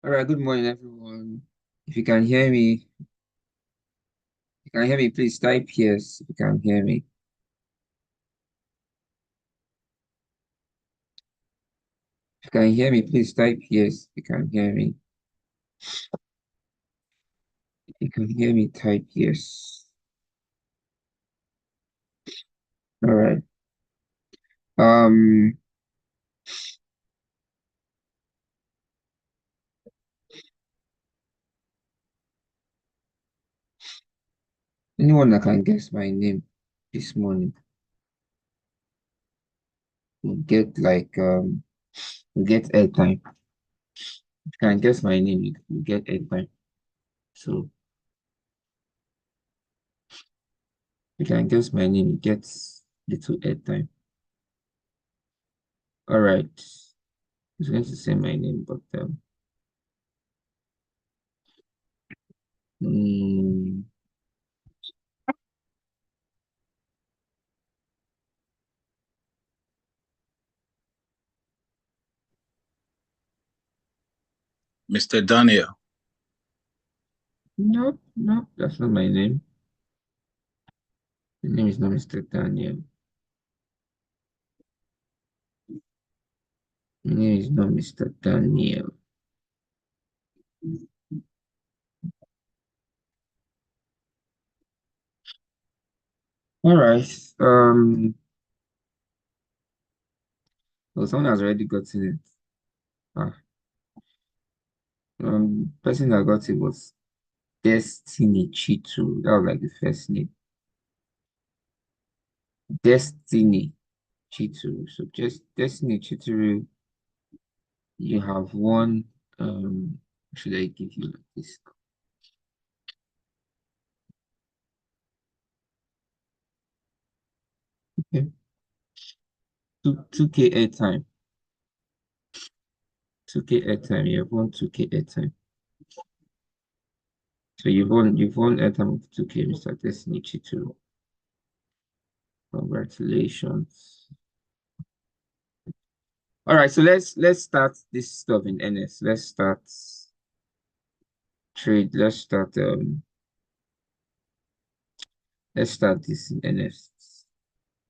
All right, good morning, everyone. If you can hear me, please type yes if you can hear me. If you can hear me, please type yes if you can hear me. If you can hear me, type yes. All right. Um, Anyone that can guess my name this morning will get will get airtime. If you can guess my name, you get airtime. So if you can guess my name, you get little airtime. All right. I was going to say my name, but mm, Mr. Daniel. no, no, that's not my name. The name is not Mr. Daniel. My name is not Mr. Daniel. All right. Well, someone has already gotten it. Ah, person that got it was Destiny Chitu. That was like the first name. Destiny Chitu. So just Destiny Chitu, you have won. Should I give you like this? Okay. 2K airtime. 2K airtime. You have won 2K airtime. So you've won airtime of 2K, Mr. Destiny Chitu. Congratulations. All right, so let's start this stuff in NS. Let's start trade. Let's start this in NS.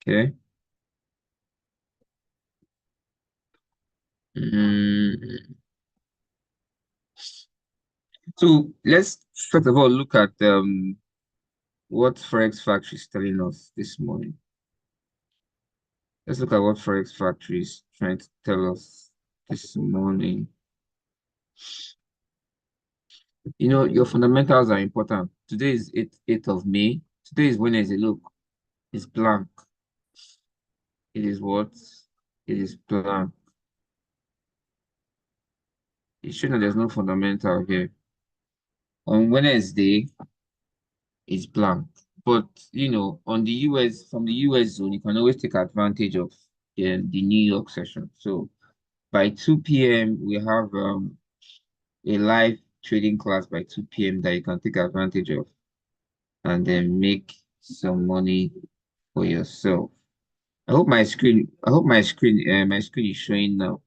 Okay. Mm. So let's first of all look at what Forex Factory is telling us this morning. Let's look at what Forex Factory is trying to tell us this morning. You know, your fundamentals are important. Today is 8th of May. Today is Wednesday. Look, it's blank. It is what? It is blank. It's showing that there's no fundamental here. On Wednesday, it's blank. But you know, on the US from the US zone, you can always take advantage of the New York session. So by 2 p.m. we have a live trading class by 2 p.m. that you can take advantage of and then make some money for yourself. My screen is showing now.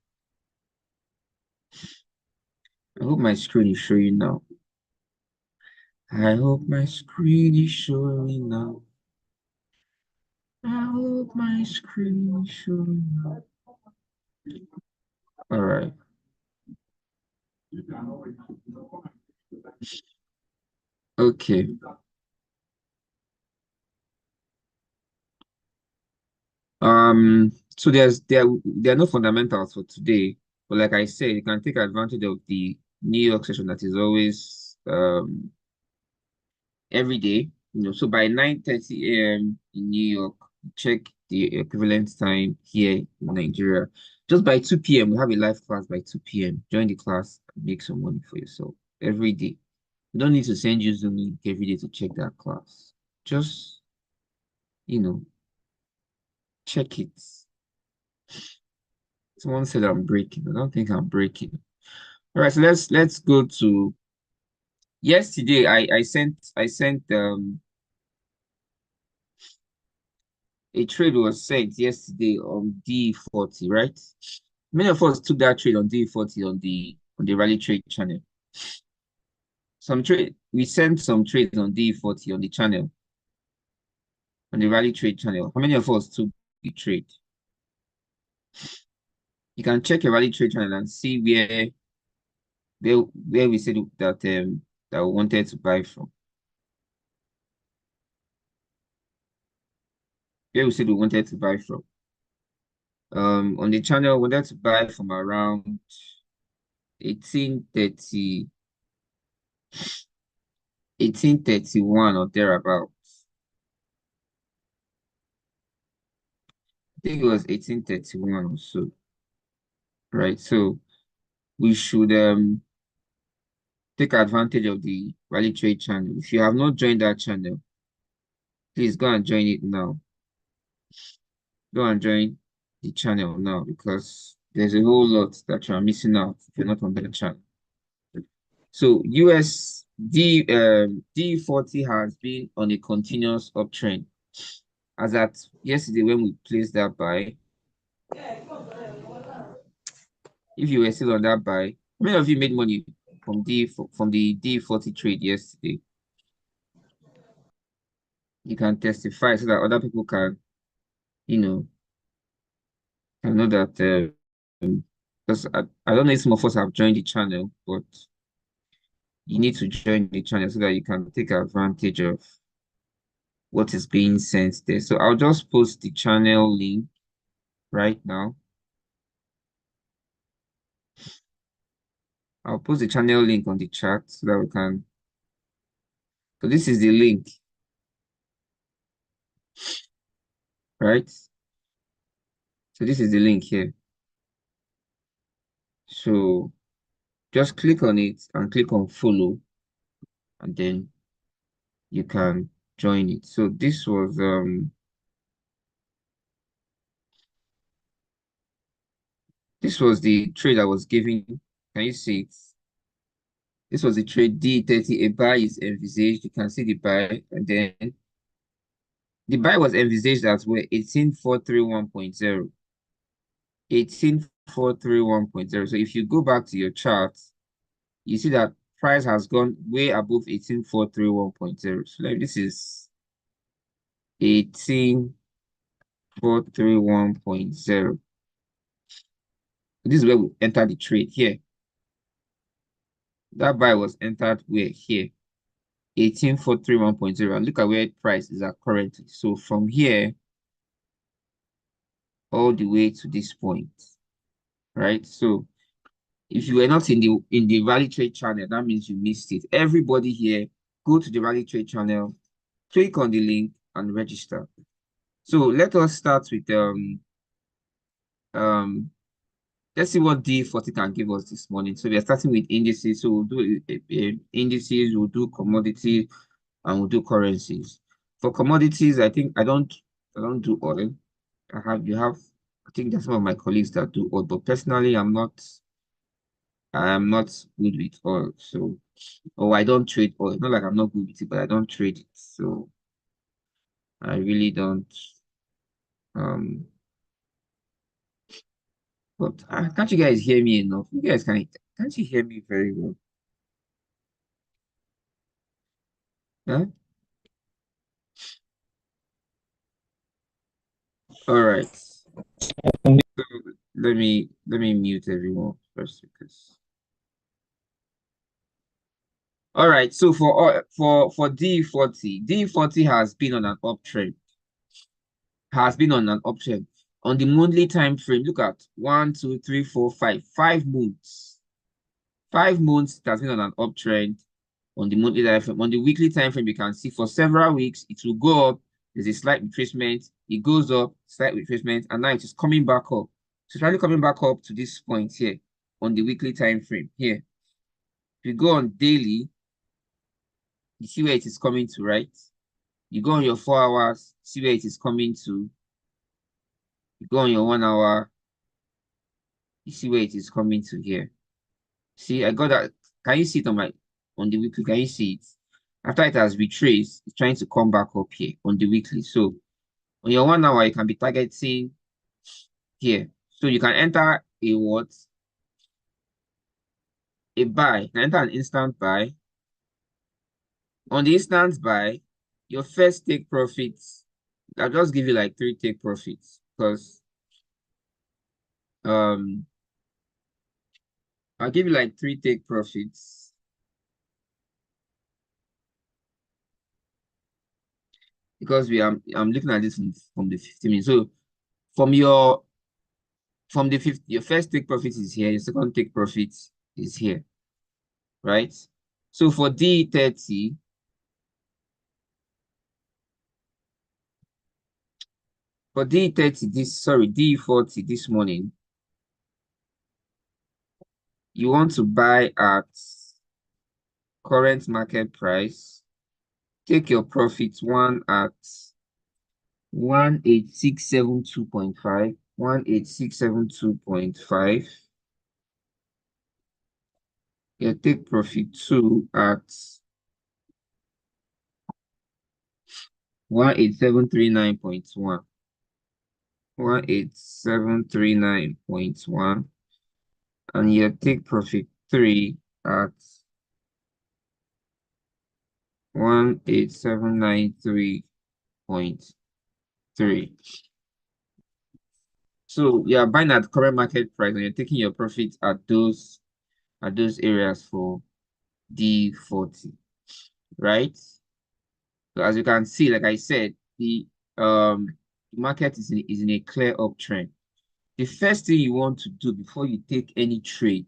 I hope my screen is showing now. I hope my screen is showing now. I hope my screen is showing now. All right. Okay. So there are no fundamentals for today, but like I said, you can take advantage of the New York session that is always every day. You know, so by 9:30 a.m. in New York, check the equivalent time here in Nigeria. Just by 2 p.m., we have a live class by 2 p.m. Join the class and make some money for yourself every day. You don't need to send you Zoom link every day to check that class. Just, you know, check it. Someone said I'm breaking. I don't think I'm breaking. All right, so let's go to yesterday. I sent a trade was sent yesterday on D40, right? Many of us took that trade on D40 on the on the rally trade channel. We sent some trades on D40 on the channel, on the rally trade channel. How many of us took the trade? You can check your rally trade channel and see where we said that that we wanted to buy from. Where we said we wanted to buy from. On the channel, we wanted to buy from around 1830, 1831 or thereabout. I think it was 1831 or so. Right. So we should take advantage of the rally trade channel. If you have not joined that channel, please go and join it now. Go and join the channel now because there's a whole lot that you are missing out if you're not on the channel. So D40 has been on a continuous uptrend. As at yesterday when we placed that buy, if you were still on that buy, how many of you made money from the D40 trade yesterday? You can testify so that other people can, can know that because I don't know if some of us have joined the channel, but you need to join the channel so that you can take advantage of what is being sent there. So I'll just post the channel link right now. I'll post the channel link on the chat so that we can. So this is the link, right? So this is the link here. So just click on it and click on follow, and then you can join it. So this was the trade I was giving. Can you see it? This was the trade D30. A buy is envisaged. You can see the buy, and then the buy was envisaged as well 18431.0. 18431.0. So if you go back to your chart, you see that price has gone way above 18431.0. So like this is 18431.0. This is where we entered the trade here. That buy was entered where? Here. 18431.0. And look at where price is at currently. So from here all the way to this point, right? So if you were not in the rally trade channel, that means you missed it. Everybody here, go to the rally trade channel, click on the link and register. So let us start with let's see what D40 can give us this morning. So we are starting with indices. So we'll do indices, we'll do commodities, and we'll do currencies. For commodities, I think I don't do oil. I think there's some of my colleagues that do oil, but personally I'm not good with oil. So I don't trade oil. Not like I'm not good with it, but I don't trade it. So I really don't but can't you guys hear me enough? You guys can't you hear me very well? Yeah? All right. So let me mute everyone first because all right. So for D40 has been on an uptrend. Has been on an uptrend. On the monthly time frame, look at 1, 2, 3, 4, 5. 5 months. 5 months it has been on an uptrend on the monthly time frame. On the weekly time frame, you can see for several weeks it will go up. There's a slight retracement. It goes up, slight retracement, and now it is coming back up. So it's finally coming back up to this point here on the weekly time frame here. If you go on daily, you see where it is coming to, right? You go on your 4 hours, see where it is coming to. You go on your 1 hour, you see where it is coming to here. See, I got that. Can you see it on the weekly? Can you see it? After it has retraced, it's trying to come back up here on the weekly. So on your 1 hour, you can be targeting here. So you can enter a what? a buy, can enter an instant buy. On the instant buy, your first take profits, I'll just give you like 3 take profits because um I'll give you like 3 take profits because I'm looking at this from the 50 minutes. So from your from the 50, your first take profit is here, your second take profit is here, right? So for D30, for D30 D40 this morning, you want to buy at current market price, take your profit one at 18672.5, 18672.5. You take profit two at 18739.1, 18739.1, and you take profit three at 18793.3. So you are buying at current market price and you're taking your profits at those areas for D40, right? So as you can see, like I said, the market is in a clear uptrend. The first thing you want to do before you take any trade,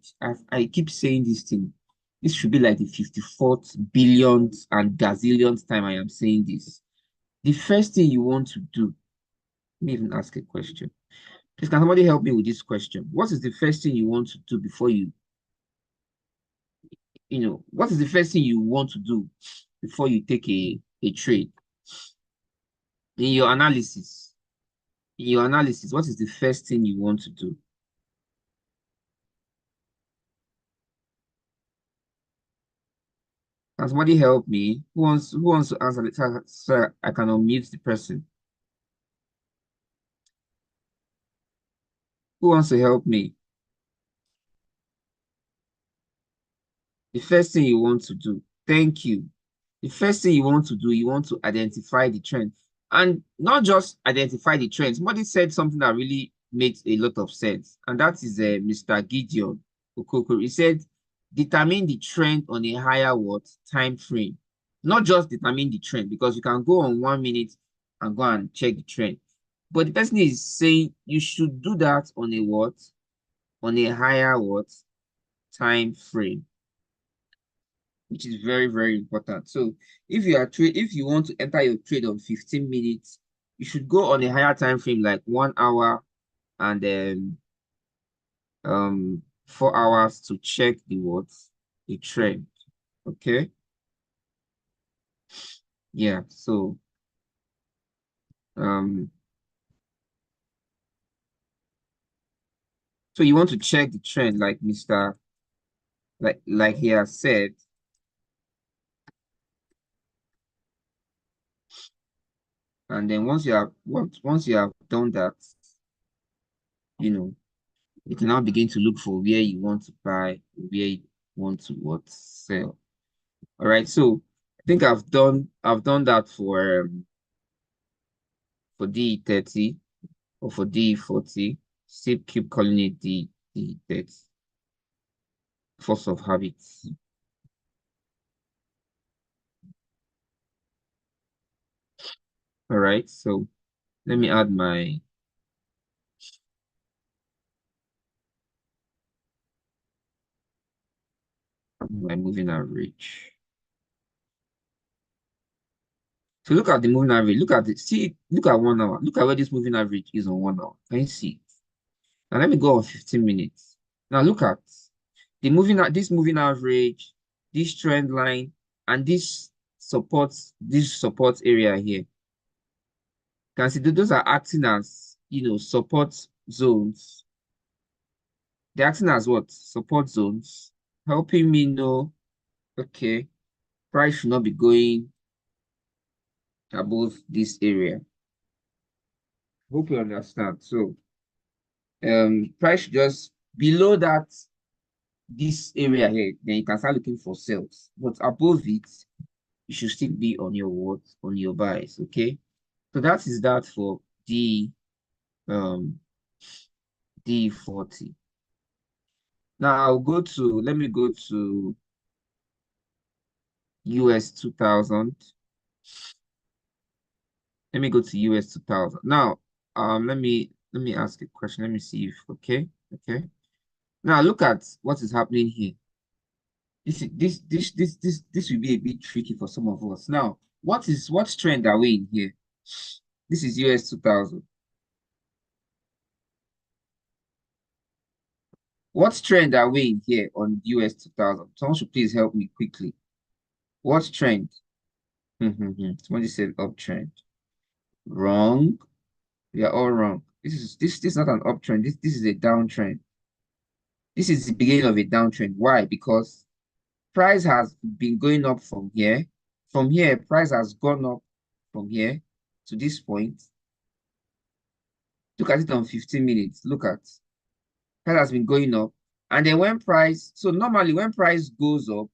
I keep saying this thing, this should be like the 54th billionth and gazillionth time I am saying this. The first thing you want to do, let me even ask a question. Please, can somebody help me with this question? What is the first thing you want to do before what is the first thing you want to do before you take a trade? In your analysis, what is the first thing you want to do? Can somebody help me? Who wants to answer it? Sir, I can unmute the person. Who wants to help me? The first thing you want to do. Thank you. The first thing you want to do, you want to identify the trend. And not just identify the trend. Somebody said something that really makes a lot of sense. And that is Mr. Gideon Okoko. He said, determine the trend on a higher what time frame. Not just determine the trend, because you can go on 1 minute and go and check the trend. But the person is saying you should do that on a what? On a higher what? Time frame, which is very, very important. So if you want to enter your trade on 15 minutes, you should go on a higher time frame, like 1 hour and then 4 hours to check the what? The trend. Okay. Yeah. Um so you want to check the trend like Mr. Like he has said. And then once you have done that, you know, you can now begin to look for where you want to buy, where you want to what sell. All right, so I think I've done that for D30 or for D40. Still keep calling it D30. Force of habits. All right, so let me add my moving average. So look at the moving average. Look at 1 hour. Look at where this moving average is on 1 hour. Can you see it? Now let me go on 15 minutes. Now look at this moving average, this trend line, and this support area here. You can see those are acting as support zones. They're acting as what? Support zones, helping me know, okay, price should not be going above this area. Hope you understand. So price should just below that this area here, then you can start looking for sales. But above it, you should still be on your what? On your buys, okay? So that is that for um D40. Now I'll go to, let me go to US 2000. Let me go to US 2000. Now, let me ask a question. Let me see if okay. Now look at what is happening here. This will be a bit tricky for some of us. Now, what trend are we in here? This is US 2000. What trend are we in here on US 2000? Someone should please help me quickly. What trend? Somebody said uptrend. Wrong. We are all wrong. This is not an uptrend. This is a downtrend. This is the beginning of a downtrend. Why? Because price has been going up from here. From here, price has gone up from here to this point. Look at it on 15 minutes. Look at price has been going up. And then when price, so normally when price goes up,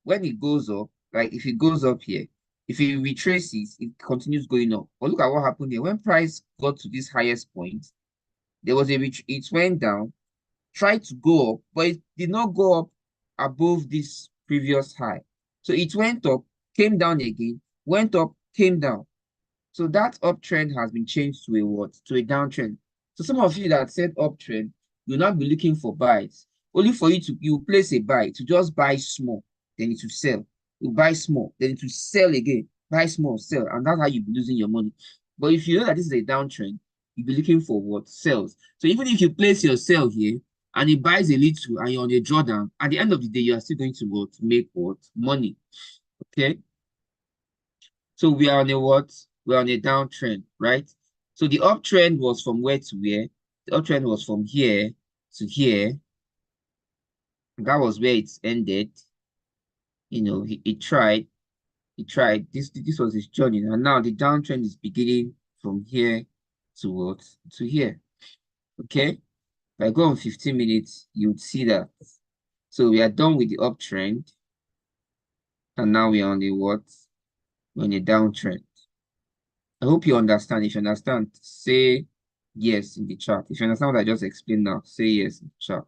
when it goes up, like if it goes up here, if it retraces, it continues going up. But look at what happened here. When price got to this highest point, there was it went down, tried to go up, but it did not go up above this previous high. So it went up, came down again, went up, came down. So that uptrend has been changed to a what? To a downtrend. So some of you that said uptrend, you'll not be looking for buys. Only for you place a buy to just buy small, then it will sell. You buy small, then it will sell again. Buy small, sell, and that's how you'll be losing your money. But if you know that this is a downtrend, you'll be looking for what? Sells. So even if you place your sell here and it buys a little and you're on a drawdown, at the end of the day, you are still going to what? Make what? Money. Okay. So we are on a what? We're on a downtrend, right? So the uptrend was from where to where? The uptrend was from here to here. That was where it ended. You know, he tried. He tried. This was his journey. And now the downtrend is beginning from here to what? To here. Okay? If I go on 15 minutes, you'd see that. So we are done with the uptrend. And now we're on the what? We're on a downtrend. I hope you understand. If you understand, say yes in the chat. If you understand what I just explained now, say yes in the chat.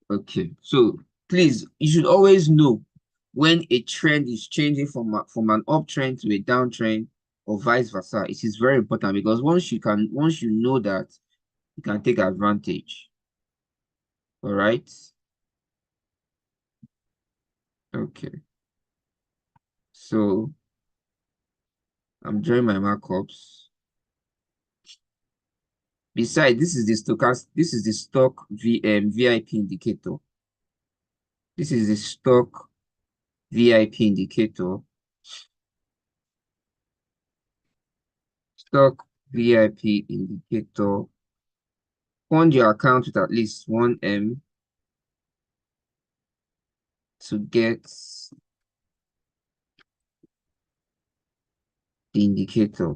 Okay, so please, you should always know when a trend is changing from an uptrend to a downtrend or vice versa. It is very important because once you know that, you can take advantage. All right. Okay. So I'm drawing my markups. Besides, this is the stock VIP indicator. This is the stock VIP indicator. Stock VIP indicator. Fund your account with at least 1M to get the indicator.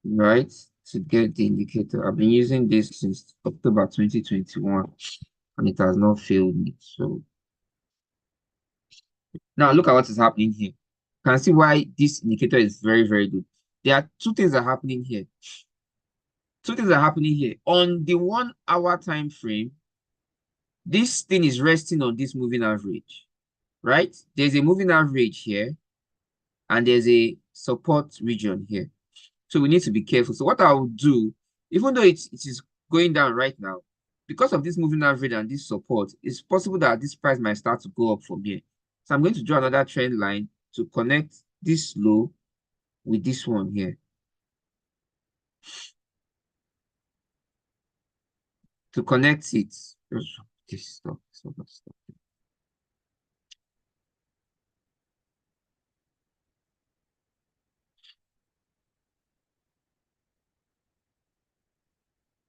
Right? To get the indicator. I've been using this since October 2021 and it has not failed me. So now look at what is happening here. You can see why this indicator is very, very good. There are two things that are happening here. Two things are happening here. On the 1 hour time frame, this thing is resting on this moving average, right? There's a moving average here, and there's a support region here. So we need to be careful. So what I will do, even though it is going down right now, because of this moving average and this support, it's possible that this price might start to go up from here. So I'm going to draw another trend line to connect this low with this one here. To connect it. This stuff.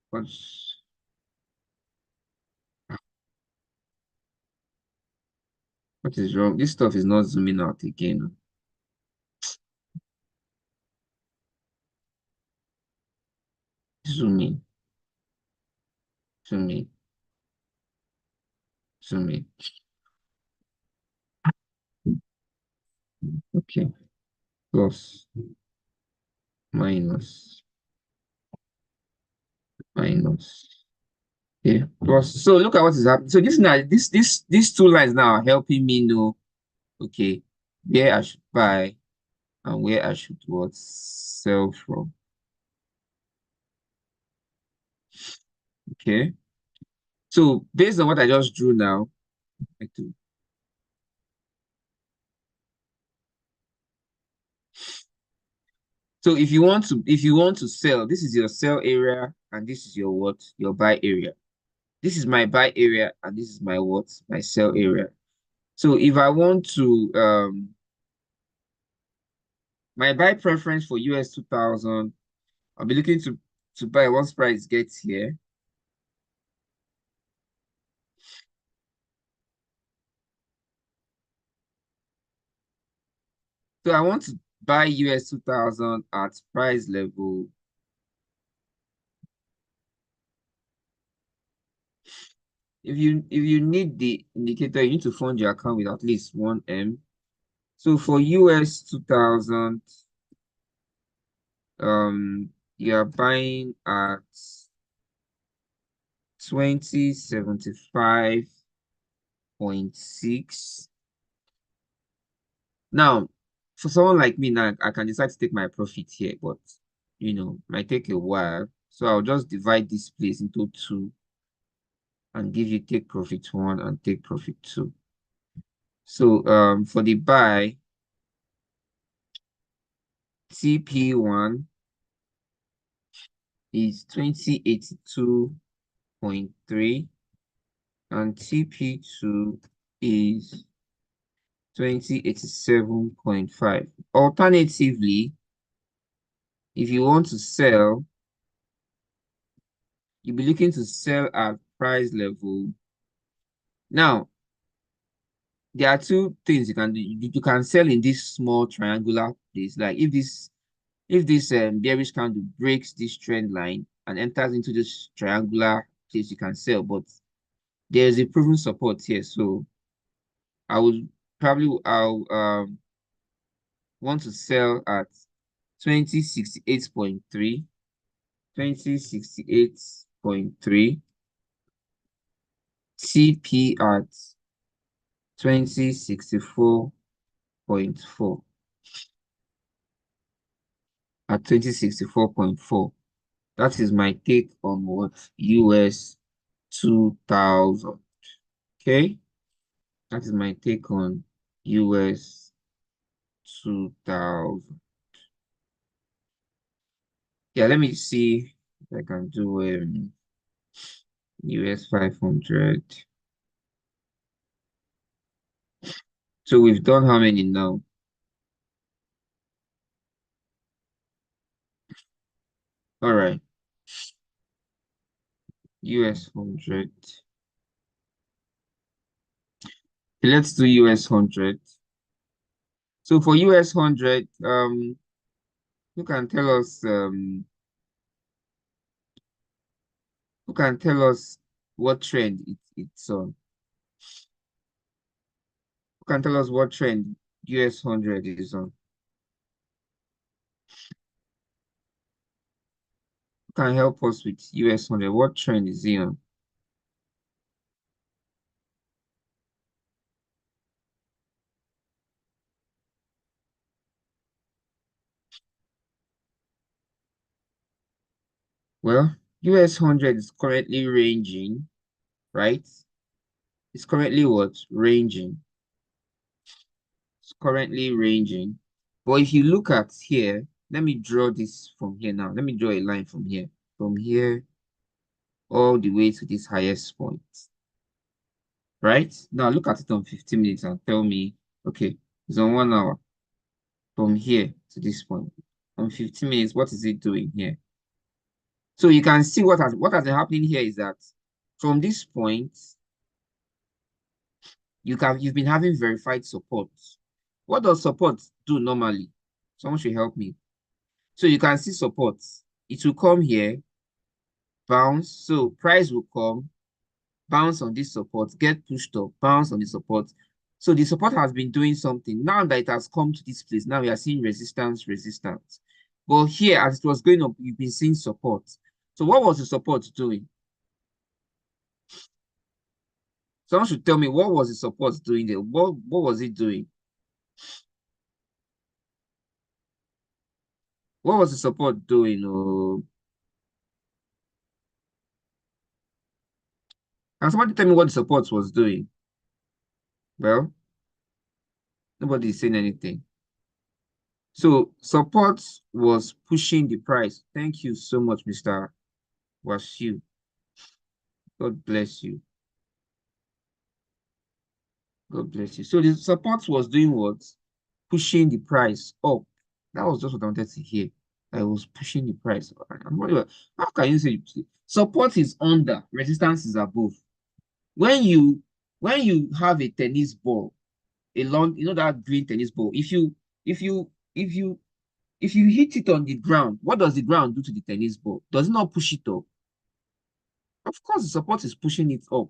What's what is wrong? This stuff is not zooming out again. Zoom in. Zoom in. Zoom in. Okay. Plus, minus, minus. Yeah. Plus. So look at what is happening. So this now, these two lines now are helping me know, okay, where I should buy and where I should what sell from. Okay. So based on what I just drew now, I do. So if you want to sell, this is your sell area and this is your what? Your buy area. This is my buy area and this is my what? My sell area. So if I want to my buy preference for US 2000, I'll be looking to buy once price gets here. So I want to buy US 2000 at price level. If you need the indicator, you need to fund your account with at least 1M. So for US 2000, you are buying at 2075.6. Now, for someone like me now, I can decide to take my profit here, but might take a while. So I'll just divide this place into two and give you take profit one and take profit two. So for the buy, TP1 is 2082.3 and TP2 is 2087.5. Alternatively, if you want to sell, you'll be looking to sell at price level. Now, there are two things you can do. You can sell in this small triangular place. Like if this bearish candle breaks this trend line and enters into this triangular place, you can sell. But there's a proven support here, so I'll want to sell at 2068.3, 2068.3, TP at 2064.4, at 2064.4. That is my take on what US 2000. Okay, that is my take on US 2000. Yeah, let me see if I can do US 500. So we've done how many now? All right, US 100. Let's do US 100. So for US 100, who can tell us what trend it's on? Who can tell us what trend US 100 is on? Who can help us with US 100? What trend is he on? Well, US 100 is currently ranging, right? It's currently what? Ranging. It's currently ranging. But if you look at here, let me draw this from here now. Let me draw a line from here. From here all the way to this highest point. Right? Now look at it on 15 minutes and tell me, okay, it's on 1 hour from here to this point. On 15 minutes, what is it doing here? So you can see what has been happening here is that from this point, you've been having verified support. What does support do normally? Someone should help me. So you can see support. It will come here bounce. So price will come, bounce on this support, get pushed up, bounce on the support. So the support has been doing something. Now that it has come to this place, now we are seeing resistance, resistance. But here, as it was going up, you've been seeing support. So what was the support doing? Someone should tell me what was the support doing there? What was it doing? What was the support doing? Oh, can somebody tell me what the support was doing? Well, nobody is saying anything. So support was pushing the price. Thank you so much, Mr. Wasiu. God bless you. God bless you. So the support was doing what? Pushing the price up. That was just what I wanted to hear. I was pushing the price up. How can you say support is under, resistance is above? When you have a tennis ball, a long, that green tennis ball, if you if you if you hit it on the ground, what does the ground do to the tennis ball? Does it not push it up? Of course, the support is pushing it up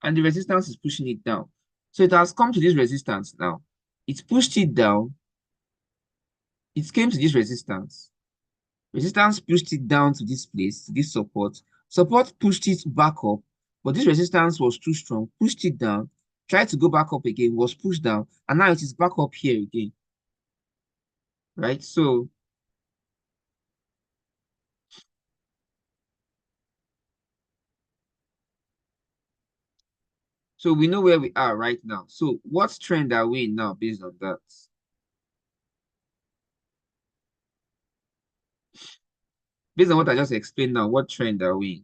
and the resistance is pushing it down. So it has come to this resistance now. It's pushed it down. It came to this resistance. Resistance pushed it down to this place, to this support. Support pushed it back up, but this resistance was too strong, pushed it down, tried to go back up again, was pushed down, and now it is back up here again. Right? So we know where we are right now. So what trend are we in now based on that? Based on what I just explained now, what trend are we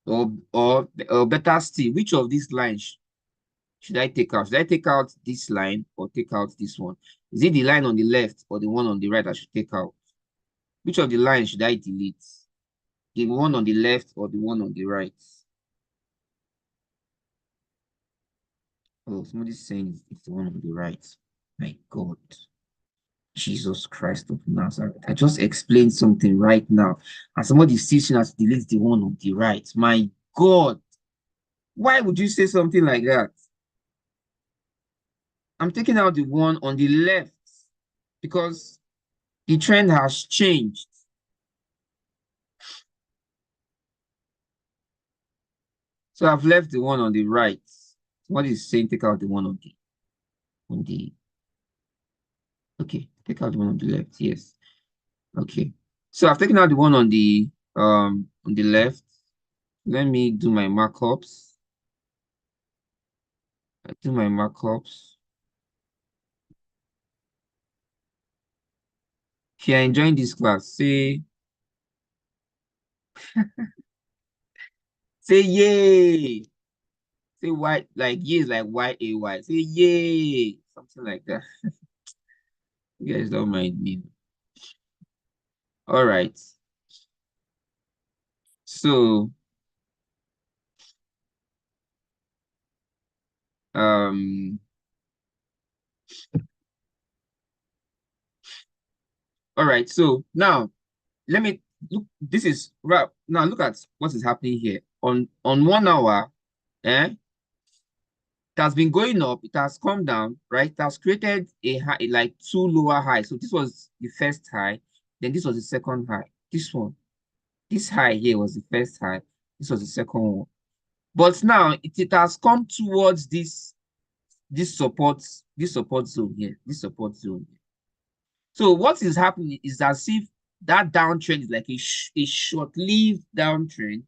in? Or better still, which of these lines should I take out? Should I take out this line or take out this one? Is it the line on the left or the one on the right I should take out? Which of the lines should I delete? The one on the left or the one on the right? Oh, somebody's saying it's the one on the right. My God. Jesus Christ of Nazareth. I just explained something right now, and somebody's teaching us to delete the one on the right. My God. Why would you say something like that? I'm taking out the one on the left because the trend has changed. So I've left the one on the right. What is saying take out the one on the okay, take out the one on the left. Yes. Okay. So I've taken out the one on the left. Let me do my markups. I do my markups. If you're enjoying this class, say yay. Say Y, like yay is like Y-A-Y. Say yay. Something like that. You guys don't mind me. All right. So um all right. So now let me look. This is right now. Look at what is happening here. On 1 hour, it has been going up, it has come down, right? It has created a high, like two lower highs. So this was the first high, then this was the second high. This one, this high here was the first high, this was the second one. But now it has come towards this support, this support zone here, this support zone here. So what is happening is as if that downtrend is like a short-lived downtrend,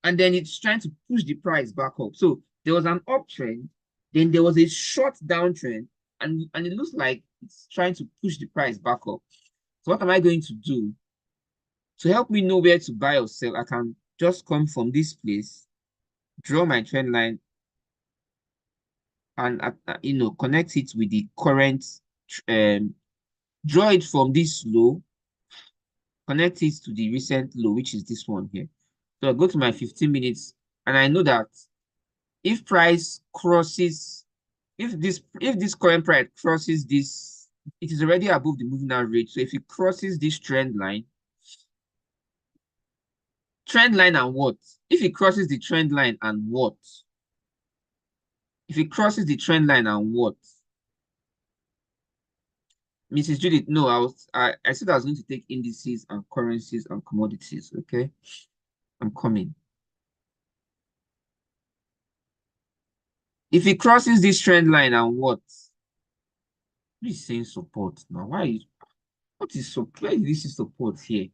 and then it's trying to push the price back up. So there was an uptrend, then there was a short downtrend, and it looks like it's trying to push the price back up. So what am I going to do? To help me know where to buy or sell, I can just come from this place, draw my trend line, and connect it with the current, draw it from this low, connect it to the recent low, which is this one here. So I go to my 15 minutes, and I know that if price crosses, if this current price crosses it is already above the moving average. So if it crosses this trend line and what? If it crosses the trend line and what? If it crosses the trend line and what? Mrs. Judith, no, I said I was going to take indices and currencies and commodities. Okay, I'm coming. If it crosses this trend line and what? Who is saying support now? What is support? Where did you see support here?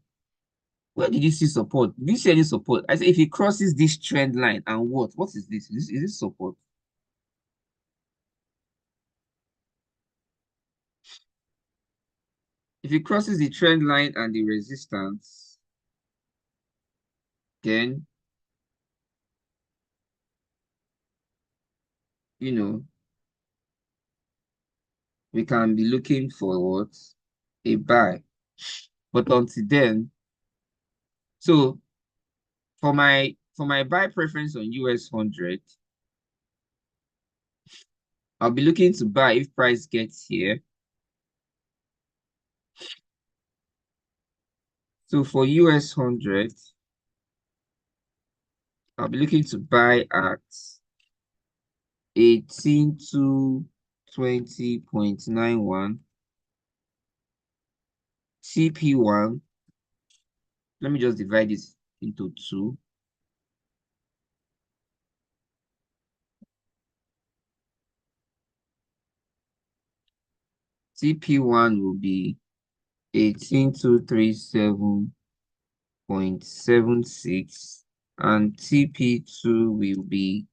Where did you see support? Did you see any support? I said if it crosses this trend line and what? What is this? Is this support? If it crosses the trend line and the resistance, then, you know, we can be looking for what? A buy. But until then, so for my buy preference on US 100, I'll be looking to buy if price gets here. So for US 100, I'll be looking to buy at 18 to 20.91. TP1, let me just divide this into two. TP1 will be 18237.76 and TP2 will be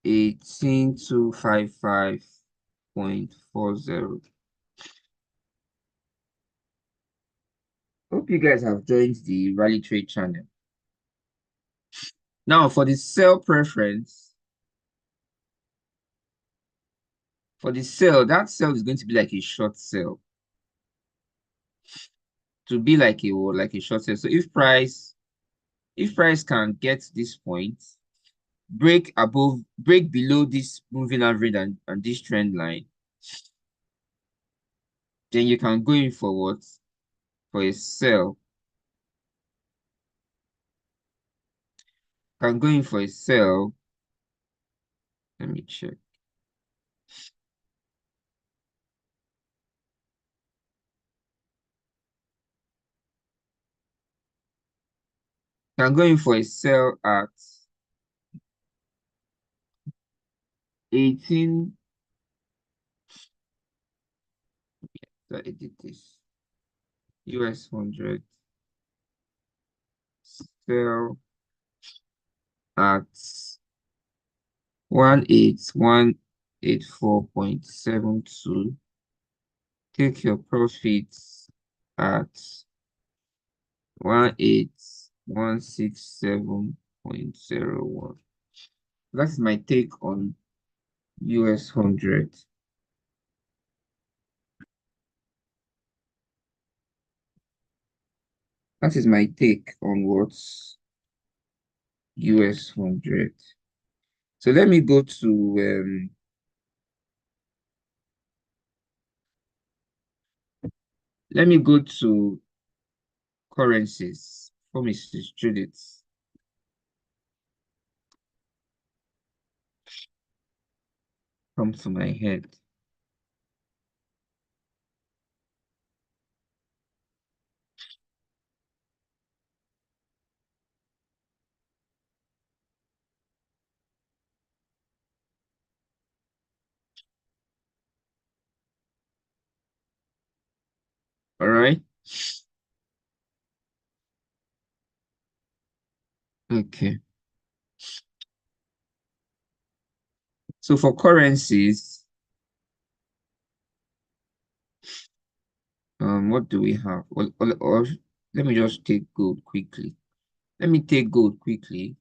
18255.40. Hope you guys have joined the Rally Trade channel. Now for the sell preference, for the sell, that sell is going to be like a short sell. To be like a short sell. So if price can get this point, break below this moving average and this trend line, then you can go in for what? For a sell. Can go in for a sell. Let me check. Can go in for a sell at 18. So I did this. US 100 sell at 18184.72. Take your profits at 18167.01. That's my take on US 100. That is my take on what's US 100. So let me go to currencies for Mrs. Judith. Come to my head. All right. Okay. So for currencies, what do we have? Or let me just take gold quickly. Let me take gold quickly.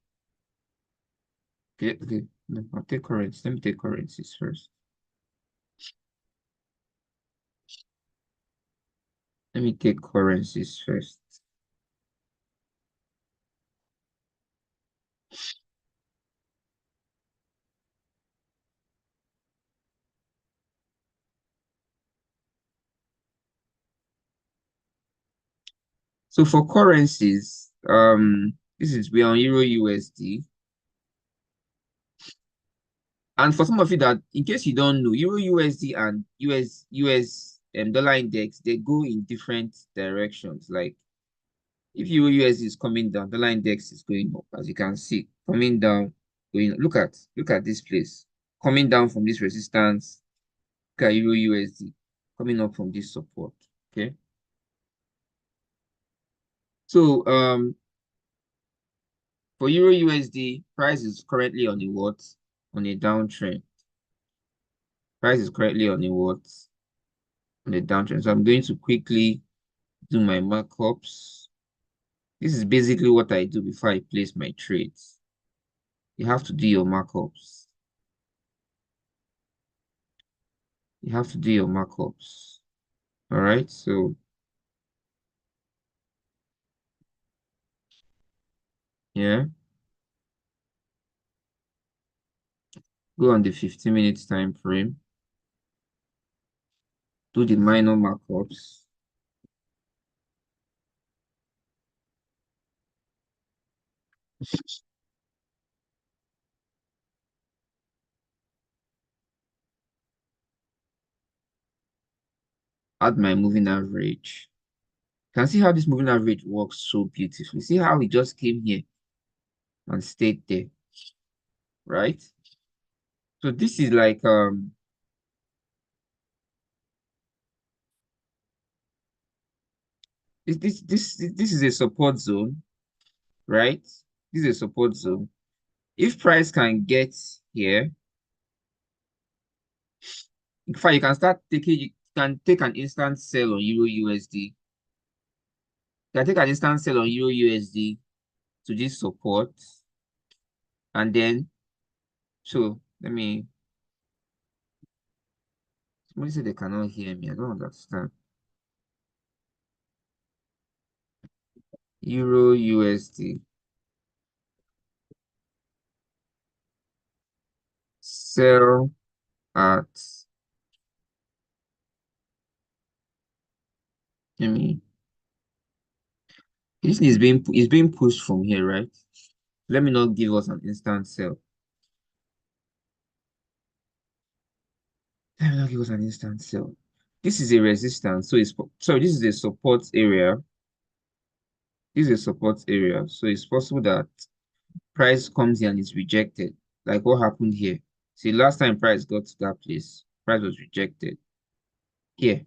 Okay, okay. No, I'll take currencies. Let me take currencies first. Let me take currencies first. So for currencies, we are on Euro USD. And for some of you that, in case you don't know, Euro USD and US dollar index, they go in different directions. Like if Euro USD is coming down, dollar index is going up, as you can see, coming down, going. Look at this place, coming down from this resistance. Look at Euro USD coming up from this support. Okay. So for Euro USD, price is currently on a what? On a downtrend. Price is currently on a what? On a downtrend. So I'm going to quickly do my markups. This is basically what I do before I place my trades. You have to do your markups. You have to do your markups. All right. So yeah, go on the 15-minute time frame. Do the minor markups. Add my moving average. You can see how this moving average works so beautifully. See how it just came here and stayed there, right? So this is like this is a support zone, right? This is a support zone. If price can get here, in fact, you can start taking, you can take an instant sell on Euro USD. You can take an instant sell on Euro USD to this support. And then, so somebody said they cannot hear me. I don't understand. Euro USD. Sell at, let me, this is being pushed from here, right? Let me not give us an instant sell. Let me not give us an instant sell. This is a resistance, so it's sorry, this is a support area. This is a support area, so it's possible that price comes here and is rejected, like what happened here. See, last time price got to that place, price was rejected. Here,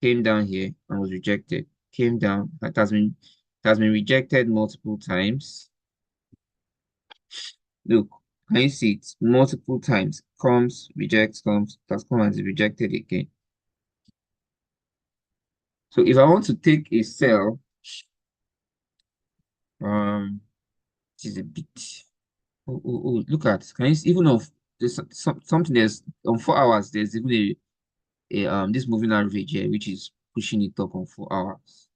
came down here and was rejected. Came down, it has been rejected multiple times. Look, can you see it? Multiple times. Comes, rejects, comes, has come and is rejected again. So if I want to take a sell, it is a bit. Oh, look at, can you see, even of there's something, there's on 4 hours, there's even this moving average here, which is pushing it up on 4 hours,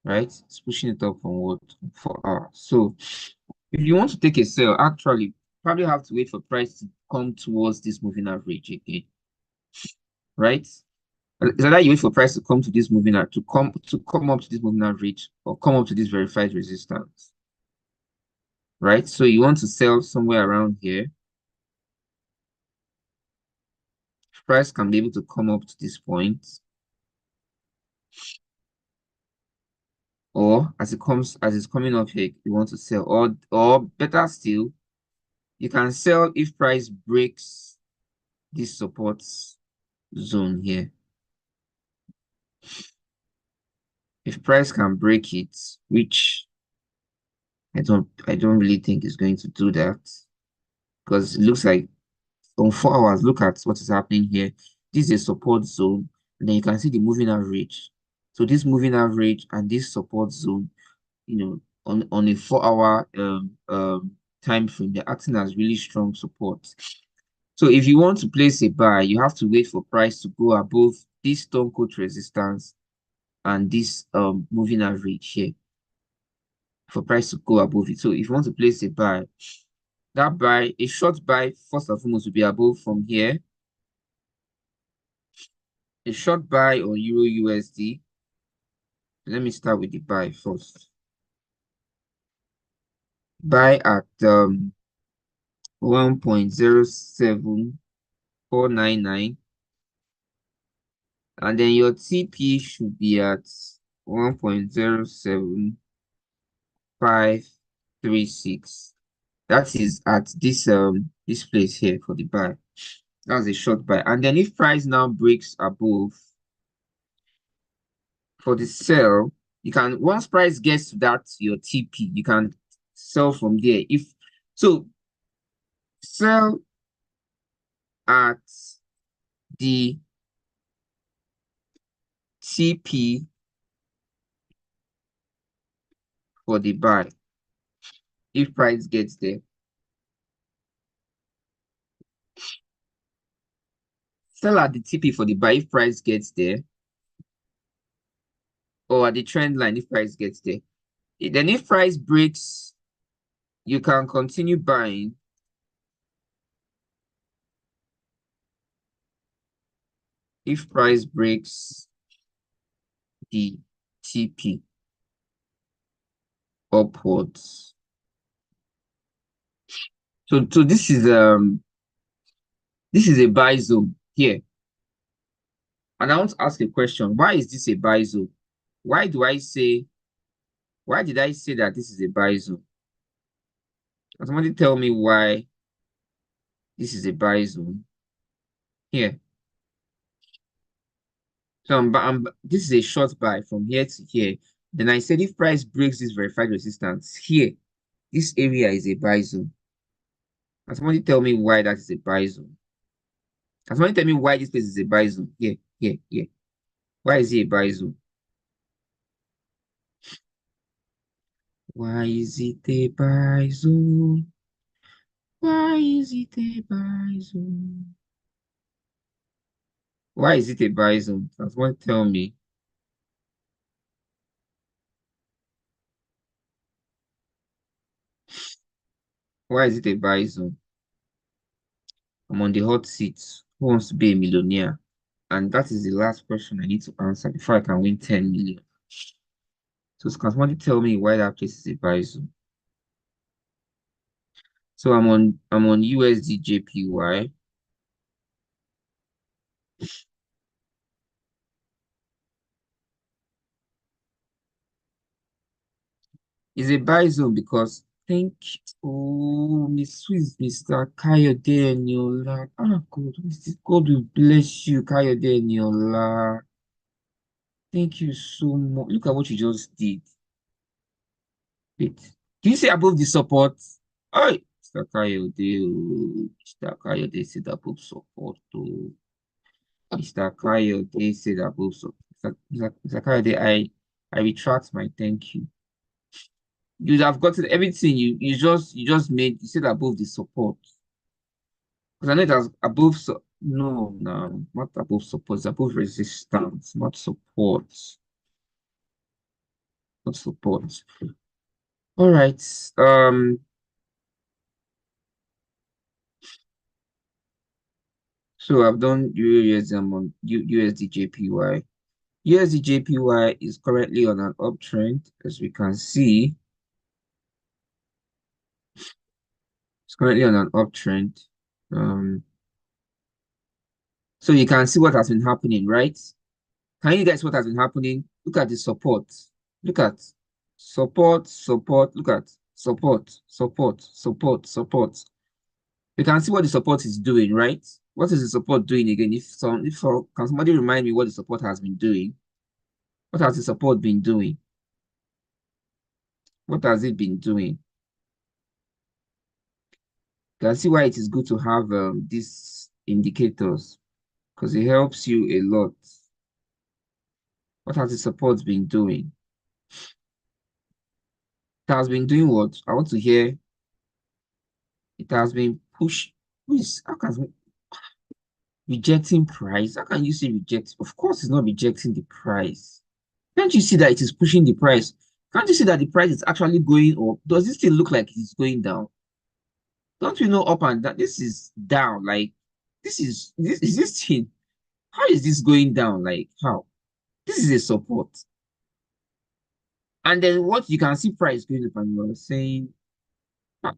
right? It's pushing it up on what? 4 hours. So if you want to take a sell, actually probably have to wait for price to come towards this moving average again, right? Is that you wait for price to come to this moving average, to come up to this moving average, or come up to this verified resistance, right? So you want to sell somewhere around here. Price can be able to come up to this point, or as it's coming up here, you want to sell, or better still, you can sell if price breaks this support zone here. If price can break it, which I don't really think is going to do that, because it looks like on 4 hours, look at what is happening here. This is a support zone, and then you can see the moving average. So this moving average and this support zone, on a 4 hour time frame, they're acting as really strong support. So if you want to place a buy, you have to wait for price to go above this stone cold resistance and this moving average here, for price to go above it. So if you want to place a buy, a short buy, first and foremost, will be above from here. A short buy on Euro USD Let me start with the buy first. Buy at 1.07499, and then your TP should be at 1.07536. That is at this place here for the buy. That's a short buy. And then if price now breaks above for the sell, you can, once price gets to that your TP, you can sell from there. If so, sell at the TP for the buy if price gets there. Sell at the TP for the buy if price gets there, or at the trend line if price gets there. Then if price breaks, you can continue buying. If price breaks the TP upwards. So this is a buy zone here. And I want to ask a question. Why is this a buy zone? Why did I say that this is a buy zone? Can somebody tell me why this is a buy zone here? So this is a short buy from here to here. Then I said if price breaks this verified resistance here, this area is a buy zone. Can somebody tell me why that is a buy zone? Can somebody tell me why this place is a buy zone? Here. Why is it a buy zone? Why is it a buy zone? Why is it a buy zone? Why is it a buy zone? Can someone tell me? Why is it a buy zone? I'm on the hot seat. Who wants to be a millionaire? And that is the last question I need to answer before I can win 10 million. So can somebody tell me why that place is a buy zone? So I'm on USD JPY. It's a buy zone because Miss Swiss, Mr. Kayode Eniola. Ah, God, God will bless you, Kayode Eniola. Thank you so much. Look at what you just did. Wait, can you say above the support? Oh, Mr. Kayode, Mr. Kayode said above support. Oh, Mr. Kayode said above support. Mr. Kayode, I retract my thank you. You have gotten everything you just made. You said above the support. Because I know it was above, so no, no, not above support, it's above resistance, not support. Not support. All right. So I've done USD, I'm on USD JPY. USD JPY is currently on an uptrend, as we can see. It's currently on an uptrend. So you can see what has been happening, right? Can you guess what has been happening? Look at the support. Look at support, support. Look at support, support, support, support. You can see what the support is doing, right? What is the support doing again? Can somebody remind me what the support has been doing? What has the support been doing? What has it been doing? You can see why it is good to have these indicators because it helps you a lot. What has the support been doing? It has been doing what? I want to hear. It has been pushed. How can rejecting price? How can you say reject? Of course, it's not rejecting the price. Can't you see that it is pushing the price? Can't you see that the price is actually going up? Does it still look like it is going down? Don't you know up and down? This is down. Like this thing. How is this going down? Like how? This is a support. And then what you can see price going up and you're saying, ah.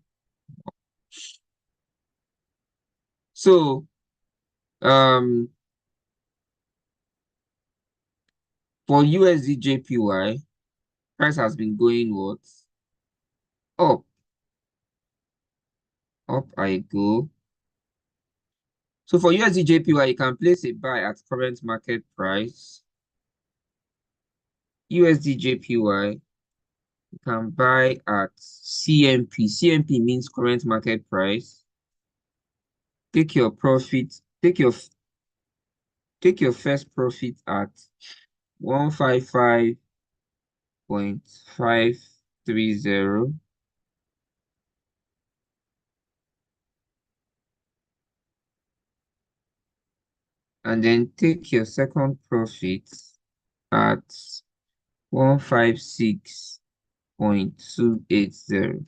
So um for USD JPY, price has been going what? Up, up I go. So for USD JPY, you can place a buy at current market price. USD JPY, you can buy at CMP. CMP means current market price. Take your profit, take your first profit at 155.530, and then take your second profit at 156.280.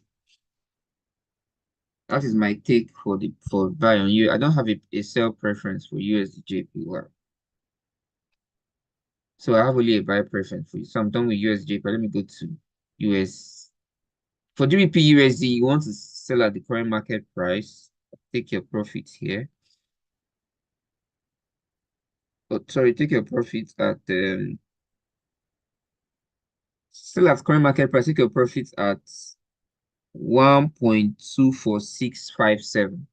That is my take for the for buy on you. I don't have a sell preference for USD JPY. So I have only a buy preference for you. So I'm done with USD JPY. Let me go to US. For GBP USD, you want to sell at the current market price. Take your profits here. Oh, sorry, take your profits at sell at current market price. Take your profits at 1.24657.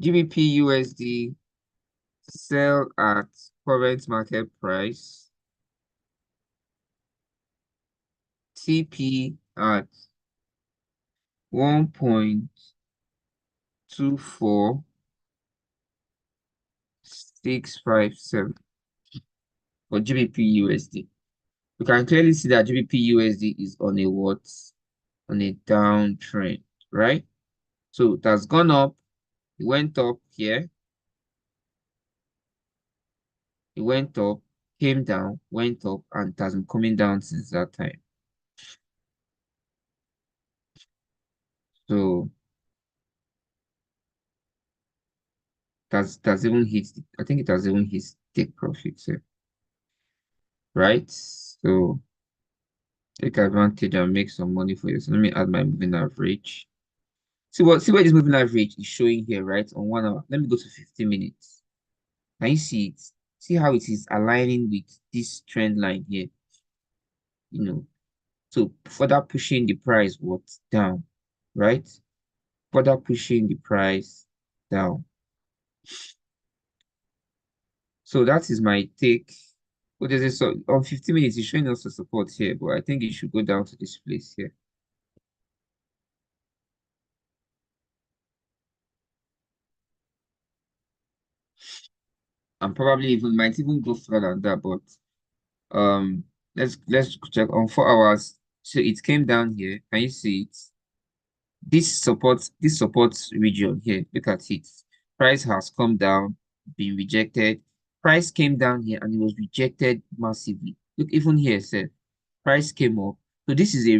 GBP USD, sell at current market price. TP at 1.24657 for GBP USD. We can clearly see that GBP USD is on a what? On a downtrend, right? So it has gone up, it went up here, it went up, came down, went up, and it has been coming down since that time. So that's even hit, I think it has even hit take profits here, right? So take advantage and make some money for yourself. Let me add my moving average. See where this moving average is showing here, right? On 1 hour. Let me go to 50 minutes. Can you see it? See how it is aligning with this trend line here, you know. So further pushing the price what down, right? Further pushing the price down. So that is my take. But there's a so on 50 minutes, it's showing us the support here, but I think it should go down to this place here. And probably even might even go further than that, but let's check on 4 hours. So it came down here. Can you see it? This supports region here. Look at it. Price has come down, been rejected. Price came down here and it was rejected massively. Look, even here, sir. Price came up. So this is a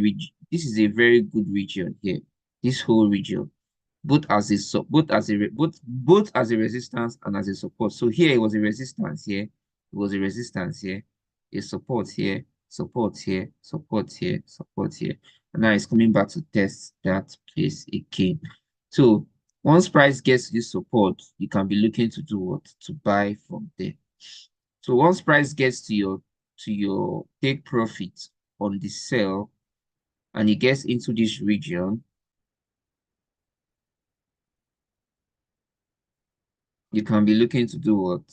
very good region here. This whole region, both as a both as a resistance and as a support. So here it was a resistance here, it was a resistance here, a support here, support here, support here, support here, and now it's coming back to test that place again. So once price gets to this support, you can be looking to do what? To buy from there. So once price gets to your take profit on the sell and it gets into this region, you can be looking to do what?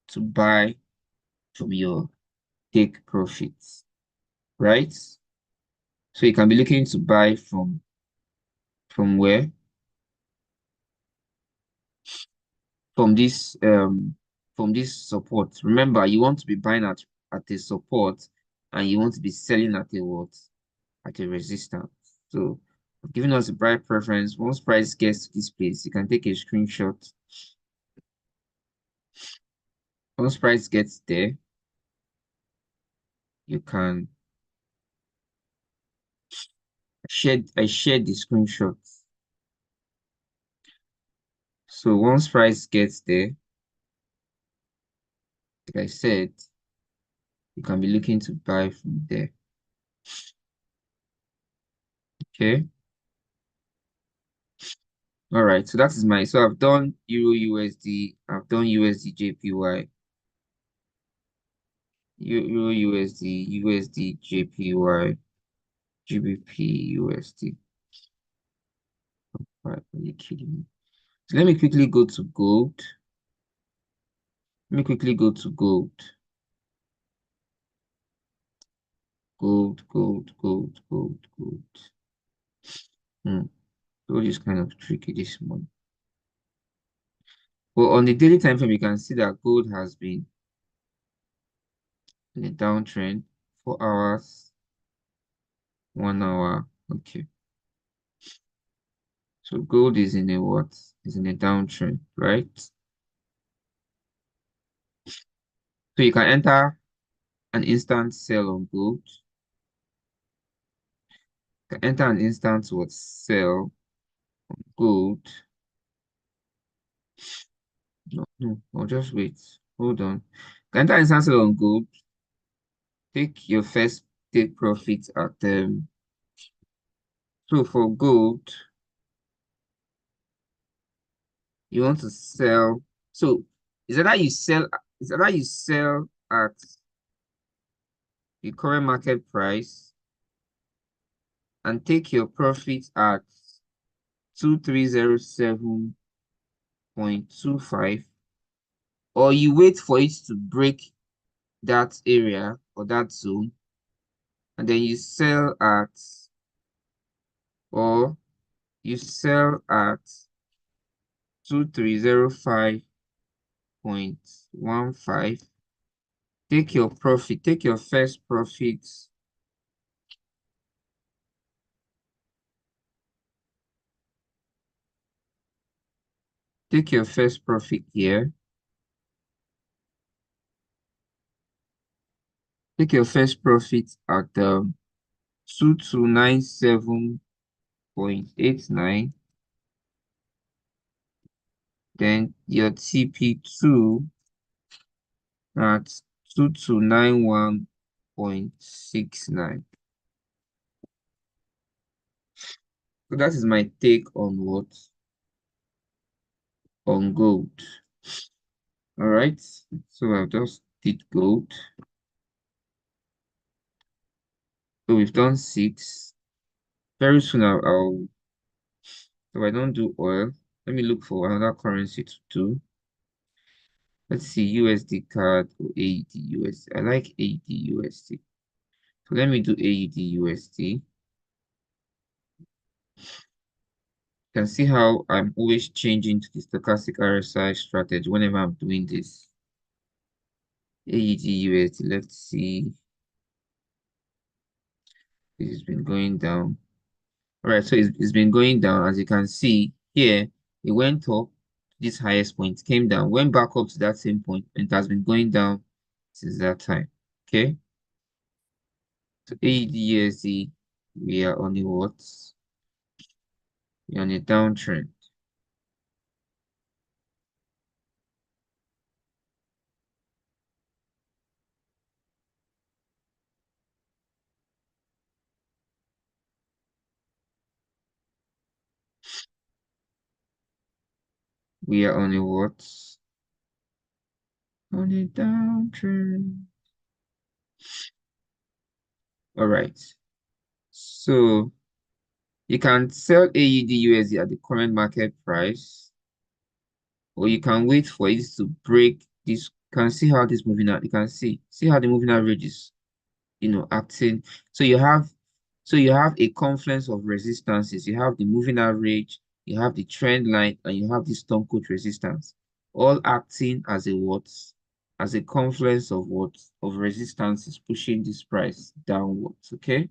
To buy from your take profits, right? So you can be looking to buy from where? From this support. Remember, you want to be buying at a support and you want to be selling at a what? At a resistance. So I've given us a buy preference. Once price gets to this place, you can take a screenshot. Once price gets there, you can I shared the screenshot. So once price gets there, like I said, you can be looking to buy from there. Okay. All right. So that is my, so I've done Euro USD, I've done USD JPY, Euro USD, USD JPY, GBP USD. Right, are you kidding me? So let me quickly go to gold. Let me quickly go to gold. Gold, gold, gold, gold, gold. Hmm. Gold is kind of tricky this month. Well, on the daily time frame, you can see that gold has been in a downtrend. 4 hours, 1 hour. Okay. So gold is in a what? Is in a downtrend, right? So you can enter an instant sell on gold. You can enter an instant what sell gold. No, no, I'll just wait. Hold on. You can enter instant sell on gold. Take your first take profit at so for gold, you want to sell. So is that you sell at the current market price and take your profit at 2307.25, or you wait for it to break that area or that zone and then you sell at, or you sell at 2305.15. Take your profit, take your first profit. Take your first profit here. Take your first profit at 2297.89. Then your TP2 at 2291.69. So that is my take on what? On gold. All right. So I've just did gold. So we've done six. Very soon if I don't do oil, let me look for another currency to do. Let's see, USD card or AED USD. I like AED USD. So let me do AED USD. You can see how I'm always changing to the stochastic RSI strategy whenever I'm doing this. AED USD, let's see. This has been going down. All right, so it's been going down. As you can see here, it went up to this highest point, came down, went back up to that same point, and it has been going down since that time. Okay, so AED we are on the what? We're on a downtrend. We are on a what? On a downtrend. All right. So you can sell AED at the current market price, or you can wait for it to break this. You can see how this moving out. You can see how the moving average is, acting. So you have a confluence of resistances. You have the moving average, you have the trend line, and you have the stone cold resistance, all acting as a what? As a confluence of what? Of resistances pushing this price downwards. Okay.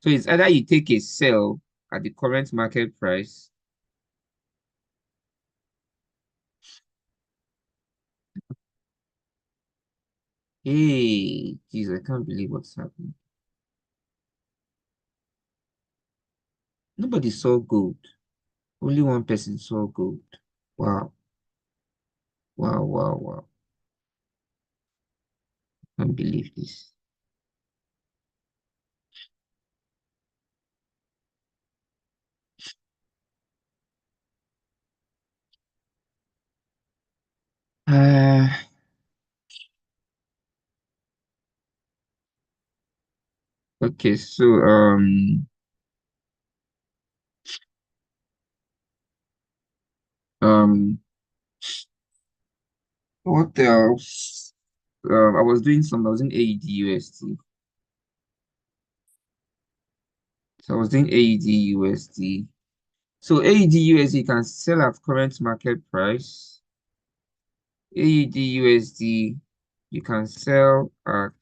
So it's either you take a sell at the current market price. Hey, geez, I can't believe what's happening. Nobody saw gold. Only one person saw gold. Wow. Wow, wow, wow. Can't believe this. Okay, so um what else? I was in AED USD. So I was doing AED USD. So AED USD can sell at current market price. AED USD you can sell at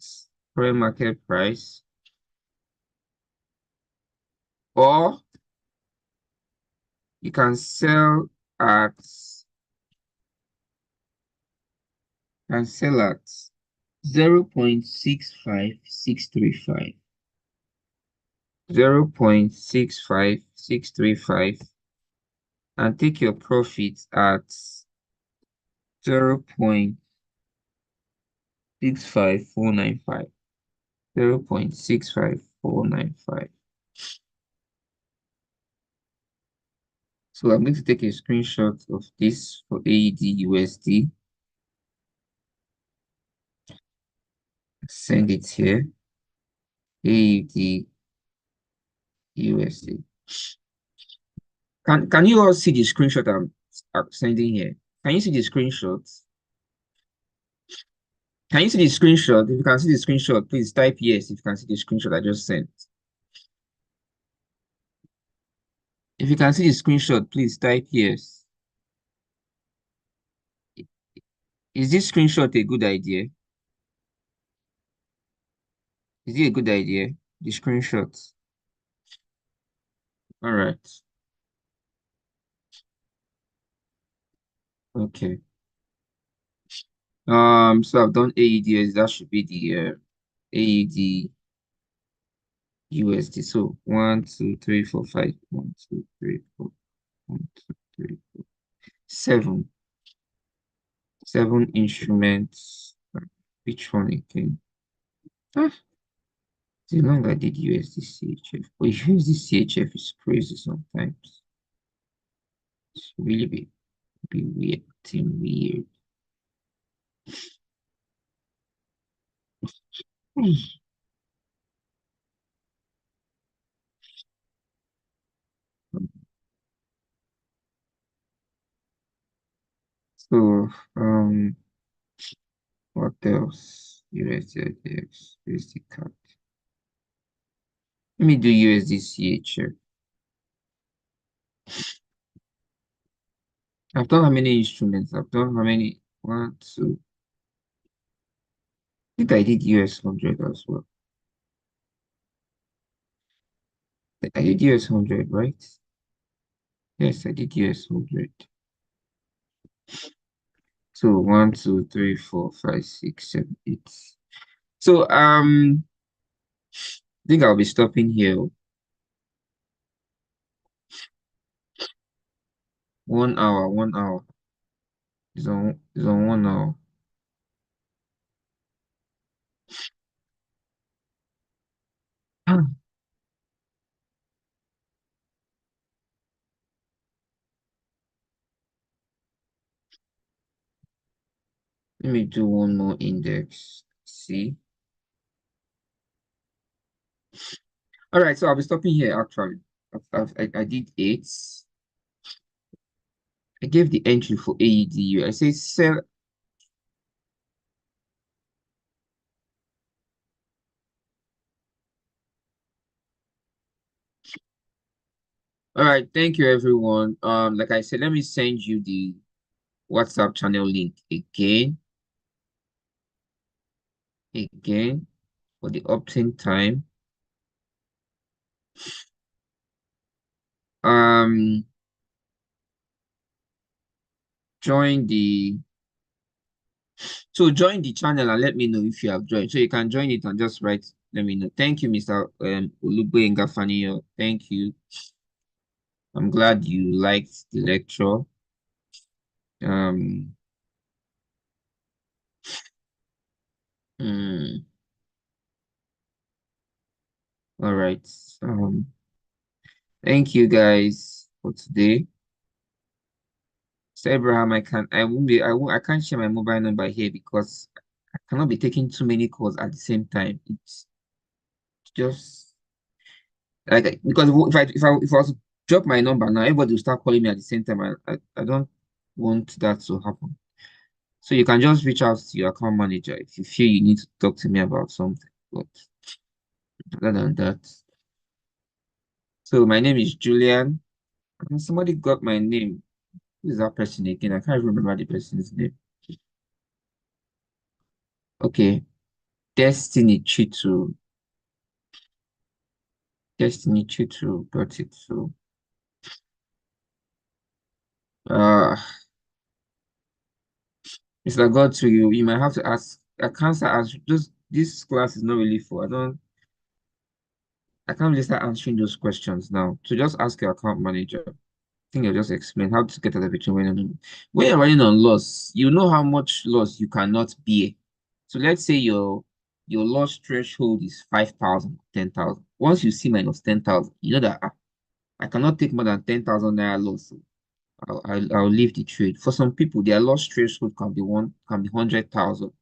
current market price, or you can sell at 0.65635. 0.65635 and take your profits at 0.65495. 0.65495. So I'm going to take a screenshot of this for AED USD. Send it here. AED USD. Can you all see the screenshot I'm sending here? Can you see the screenshot? Can you see the screenshot? If you can see the screenshot, please type yes if you can see the screenshot I just sent. If you can see the screenshot, please type yes. Is this screenshot a good idea? Is it a good idea? The screenshot. All right. Okay. So I've done AEDs. That should be the AED USD. So 1, 2, 3, 4, 5. 1, 2, 3, 4. 1, 2, 3, 4. 7. 7 instruments. Which one again? Ah, the long I did USD CHF. But USD CHF is crazy sometimes. It's really be weird. Acting weird. So, what else? USD USD CAD. Let me do USD CHF. I've done how many instruments? I've done how many? One, two. I think I did US 100 as well. I did US 100, right? Yes, I did US 100. So 1, 2, 3, 4, 5, 6, 7, 8. So I think I'll be stopping here. 1 hour, 1 hour. It's on 1 hour. Let me do one more index. See. All right, so I'll be stopping here actually. I did 8. I gave the entry for AEDU. I say sell. All right, thank you everyone. Like I said, let me send you the WhatsApp channel link again for the opt-in time. Um, join the join the channel and let me know if you have joined. So you can join it and just write. Let me know. Thank you, Mr. Olugbe Ngafaniyo. Thank you. I'm glad you liked the lecture. Um, mm, all right. Thank you guys for today. So Abraham, I can't share my mobile number here because I cannot be taking too many calls at the same time. It's just Like because if I was to drop my number now, everybody will start calling me at the same time. I don't want that to happen. So you can just reach out to your account manager if you feel you need to talk to me about something. But other than that, so my name is Julian. And somebody got my name. Who is that person again? I can't remember the person's name. Okay, Destiny Chitu. Destiny Chitu got it. So uh Mr. God to you, you might have to ask. I can't start answering. Just this class is not really for. I can't really start answering those questions now. So just ask your account manager. I think I'll just explain how to get out of it when you're running on loss, you know how much loss you cannot bear. So let's say your loss threshold is 5,000, 10,000. Once you see minus 10,000, you know that I cannot take more than 10,000 naira loss. So I'll leave the trade. For some people, their loss threshold can be 100,000.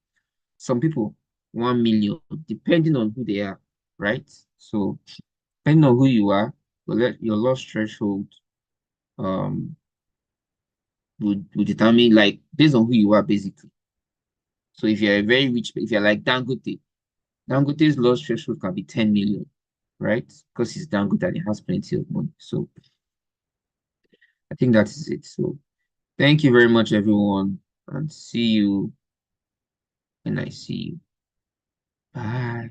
Some people 1 million, depending on who they are, right? So depending on who you are, your loss threshold um would determine like based on who you are basically. So if you're a very rich, if you're like Dangote, Dangote's loss threshold can be 10 million, right? Because he's Dangote and he has plenty of money. So I think that is it. So thank you very much, everyone, and see you when I see you. Bye.